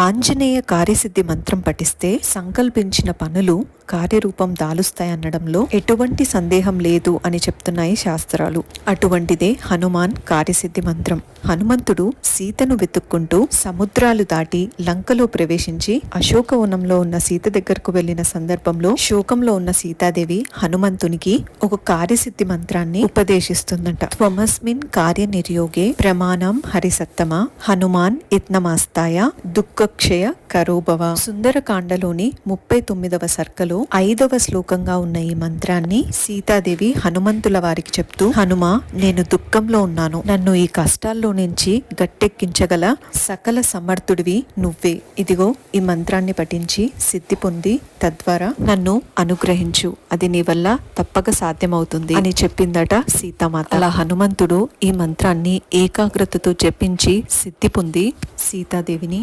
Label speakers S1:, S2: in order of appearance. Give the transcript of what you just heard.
S1: ఆంజనేయ కార్యసిద్ధి మంత్రం పఠిస్తే సంకల్పించిన పనులు కార్యరూపం దాలుస్తాయనడంలో ఎటువంటి సందేహం లేదు అని చెప్తున్నాయి శాస్త్రాలు. అటువంటిదే హనుమాన్ కార్యసిద్ధి మంత్రం. హనుమంతుడు సీతను వెతుక్కుంటూ సముద్రాలు దాటి లంకలో ప్రవేశించి అశోకవనంలో ఉన్న సీత దగ్గరకు వెళ్లిన సందర్భంలో శోకంలో ఉన్న సీతాదేవి హనుమంతునికి ఒక కార్యసిద్ధి మంత్రాన్ని ఉపదేశిస్తుందంట. త్వమస్మిన్ కార్యనిర్యోగే ప్రమాణం హరిసత్తమ హనుమాన్ యత్నమాస్తాయ దుఃఖక్షయ కరోభవ. సుందరకాండలోని 39వ సర్కలో 5వ శ్లోకంగా ఉన్న ఈ మంత్రాన్ని సీతాదేవి హనుమంతుల వారికి చెప్తూ, హనుమ, నేను దుఃఖంలో ఉన్నాను, నన్ను ఈ కష్టాల్లో నుంచి గట్టెక్కించగల సకల సమర్థుడివి నువ్వే. ఇదిగో ఈ మంత్రాన్ని పఠించి సిద్ధి పొంది తద్వారా నన్ను అనుగ్రహించు, అది నీ వల్ల తప్పక సాధ్యమవుతుంది అని చెప్పిందట సీతామాత. అలా హనుమంతుడు ఈ మంత్రాన్ని ఏకాగ్రతతో జపించి సిద్ధి పొంది సీతాదేవిని